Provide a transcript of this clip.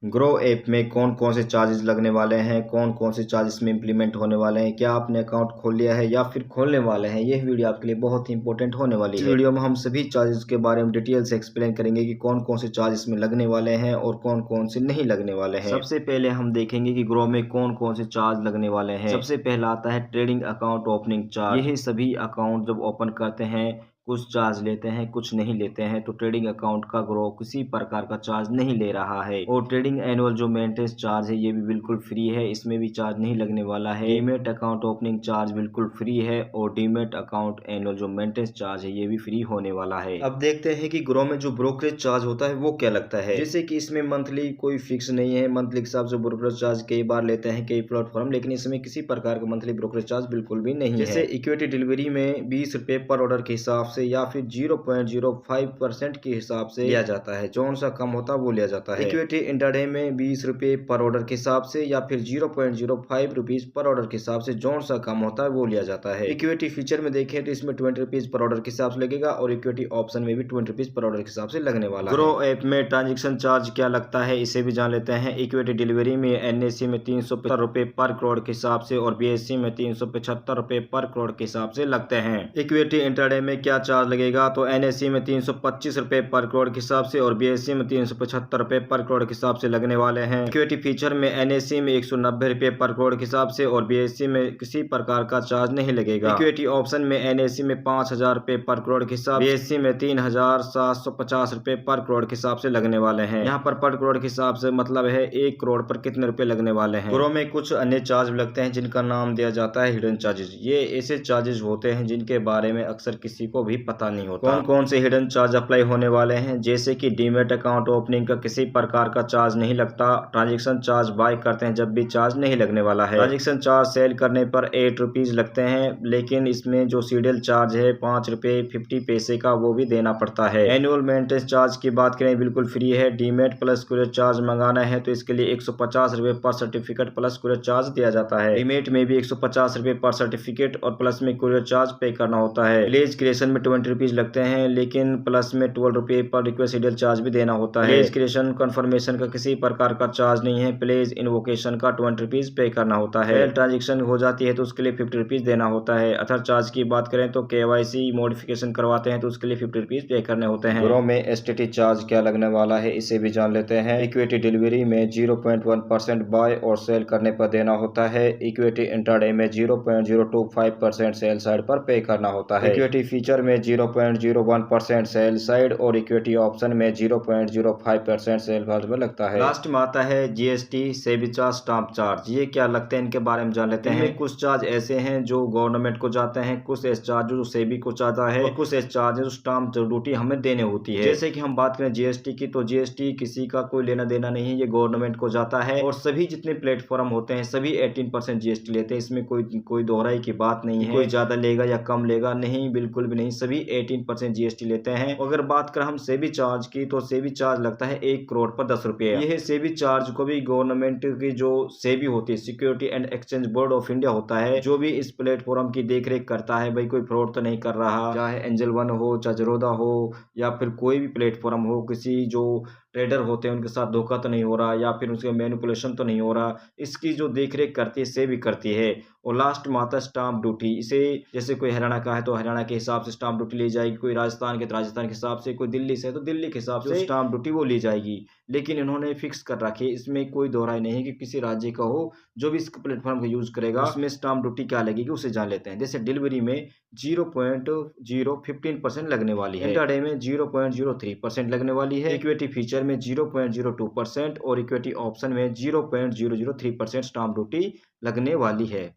Grow app में कौन कौन से चार्जेस लगने वाले हैं, कौन कौन से चार्जेस में इंप्लीमेंट होने वाले हैं, क्या आपने अकाउंट खोल लिया है या फिर खोलने वाले हैं, यह वीडियो आपके लिए बहुत ही इंपॉर्टेंट होने वाली है। इस वीडियो में हम सभी चार्जेस के बारे में डिटेल से एक्सप्लेन करेंगे कि कौन कौन से चार्जेस में लगने वाले हैं और कौन कौन से नहीं लगने वाले हैं। सबसे पहले हम देखेंगे कि ग्रो में कौन कौन से चार्ज लगने वाले हैं। सबसे पहला आता है ट्रेडिंग अकाउंट ओपनिंग चार्ज। यही सभी अकाउंट जब ओपन करते हैं कुछ चार्ज लेते हैं, कुछ नहीं लेते हैं। तो ट्रेडिंग अकाउंट का ग्रो किसी प्रकार का चार्ज नहीं ले रहा है। और ट्रेडिंग एनुअल जो मेंटेनेंस चार्ज है ये भी बिल्कुल फ्री है, इसमें भी चार्ज नहीं लगने वाला है। डीमेट अकाउंट ओपनिंग चार्ज बिल्कुल फ्री है और डीमेट अकाउंट एनुअल जो मेंटेनेंस चार्ज है ये भी फ्री होने वाला है। अब देखते हैं कि ग्रो में जो ब्रोकरेज चार्ज होता है वो क्या लगता है। जैसे कि इसमें मंथली कोई फिक्स नहीं है, मंथली के हिसाब से ब्रोकरेज चार्ज कई बार लेते हैं कई प्लेटफॉर्म, लेकिन इसमें किसी प्रकार का मंथली ब्रोकरेज चार्ज बिल्कुल भी नहीं है। जैसे इक्विटी डिलीवरी में 20 रुपए पर ऑर्डर के हिसाब से या फिर 0.05% के हिसाब से लिया जाता है। जो सा कम होता है वो लिया जाता है। इक्विटी इंट्राडे में 20 रुपए पर ऑर्डर के हिसाब से या फिर 0.05 रुपीज पर ऑर्डर के हिसाब से जो सा कम होता है वो लिया जाता है। इक्विटी फ्यूचर में देखें तो इसमें 20 रुपीज पर ऑर्डर के हिसाब से लगेगा और इक्विटी ऑप्शन में भी 20 रुपीज पर ऑर्डर के हिसाब से लगने वाला है। ग्रो ऐप में ट्रांजेक्शन चार्ज क्या लगता है इसे भी जान लेते हैं। इक्विटी डिलीवरी में एनएससी में 375 रुपए पर करोड़ के हिसाब से और बीएससी में 375 रुपए पर करोड़ के हिसाब से लगते हैं। इक्विटी इंट्राडे में क्या चार्ज लगेगा तो एनएससी में 325 रुपए पर करोड़ के हिसाब से और बीएससी में 375 रुपए पर करोड़ के हिसाब से लगने वाले हैं। इक्विटी फीचर में एनएससी में 190 रुपए पर करोड़ के हिसाब से और बीएससी में किसी प्रकार का चार्ज नहीं लगेगा। इक्विटी ऑप्शन में एनएससी में 5000 रुपए पर करोड़ के हिसाब, बीएससी में 3750 रुपए पर करोड़ के हिसाब से लगने वाले हैं। यहाँ पर करोड़ के हिसाब से मतलब है 1 करोड़ पर कितने रुपए लगने वाले हैं। ग्रो में कुछ अन्य चार्ज लगते हैं जिनका नाम दिया जाता है हिडन चार्जेस। ये ऐसे चार्जेस होते हैं जिनके बारे में अक्सर किसी को भी पता नहीं होता। कौन कौन से हिडन चार्ज अप्लाई होने वाले हैं, जैसे कि डीमेट अकाउंट ओपनिंग का किसी प्रकार का चार्ज नहीं लगता। ट्रांजेक्शन चार्ज बाय करते हैं जब भी चार्ज नहीं लगने वाला है। ट्रांजेक्शन चार्ज सेल करने पर 8 रुपीज लगते हैं, लेकिन इसमें जो सीडल चार्ज है 5 रुपए 50 पैसे का वो भी देना पड़ता है। एनुअल मेंटेनेंस चार्ज की बात करें बिल्कुल फ्री है। डीमेट प्लस कुरियर चार्ज मंगाना है तो इसके लिए 150 रुपए पर सर्टिफिकेट प्लस कुरियर चार्ज दिया जाता है। डीमेट में भी 150 रुपए पर सर्टिफिकेट और प्लस में कुरियर चार्ज पे करना होता है। विलेज क्रिएशन में 20 रुपीज लगते हैं, लेकिन प्लस में 12 रुपए पर रिक्वेस्ट सीडल चार्ज भी देना होता है। विलेज क्रिएशन कंफर्मेशन का किसी प्रकार का चार्ज नहीं है। प्लेज इन्वोकेशन का 20 रुपीज पे करना होता है। ट्रांजेक्शन हो जाती है तो उसके लिए 50 रुपीज देना होता है। अदर चार्ज की बात करें तो केवाईसी मॉडिफिकेशन करवाते हैं तो उसके लिए 50 रुपीज पे करने होते हैं। ग्रो में एसटीटी चार्ज क्या लगने वाला है इसे भी जान लेते हैं। इक्विटी डिलीवरी में 0.1% बाय और सेल करने पर देना होता है। इक्विटी इंट्राडे में 0.025% सेल साइड पर पे करना होता है। इक्विटी फीचर में 0.01% सेल साइड और इक्विटी ऑप्शन में 0.05% सेल साइड पर लगता है। लास्ट में आता है GST SEBI charge stamp charge. ये क्या लगते हैं इनके बारे में जान लेते हैं। कुछ चार्ज ऐसे हैं जो गवर्नमेंट को जाते हैं, कुछ ऐसे चार्ज जो सेबी को जाता है और कुछ ऐसे चार्ज जो स्टाम्प ड्यूटी हमें देने होती है। जैसे कि हम बात करें जीएसटी की तो जीएसटी किसी का कोई लेना देना नहीं है, ये गवर्नमेंट को जाता है और सभी जितने प्लेटफॉर्म होते हैं सभी 18% जीएसटी लेते हैं। इसमें कोई दोहराई की बात नहीं है, कोई ज्यादा लेगा या कम लेगा, नहीं बिल्कुल भी नहीं, सभी 18% जीएसटी लेते हैं। अगर बात करें हम सेबी चार्ज की तो सेबी चार्ज लगता है 1 करोड़ पर 10 रुपए। यह सेबी चार्ज को भी गवर्नमेंट की जो सेबी होती है security and exchange board of India होता है जो भी इस प्लेटफॉर्म की देखरेख करता है, भाई कोई फ्रॉड तो नहीं कर रहा, चाहे एंजल वन हो चाहे जरोदा हो या फिर कोई भी प्लेटफॉर्म हो, किसी जो ट्रेडर होते हैं उनके साथ धोखा तो नहीं हो रहा या फिर उसके मैनिपुलेशन तो नहीं हो रहा, इसकी जो देखरेख करती है सेबी करती है। और लास्ट में आता है स्टाम्प ड्यूटी। इसे जैसे कोई हरियाणा का है तो हरियाणा के हिसाब से स्टाम्प ड्यूटी ली जाएगी, कोई राजस्थान के तो राजस्थान के हिसाब से, कोई दिल्ली से तो दिल्ली के हिसाब से स्टाम्प ड्यूटी वो ली जाएगी। लेकिन इन्होंने फिक्स कर रखी है, इसमें कोई दोहराई नहीं है कि किसी राज्य का हो जो भी इस प्लेटफॉर्म का यूज करेगा उसमें स्टाम्प ड्यूटी क्या लगेगी उसे जान लेते हैं। जैसे डिलीवरी में 0.015% लगने वाली है, इंट्राडे में 0.03% लगने वाली है, इक्विटी फीचर में 0.02% और इक्विटी ऑप्शन में 0.003% स्टाम्प ड्यूटी लगने वाली है।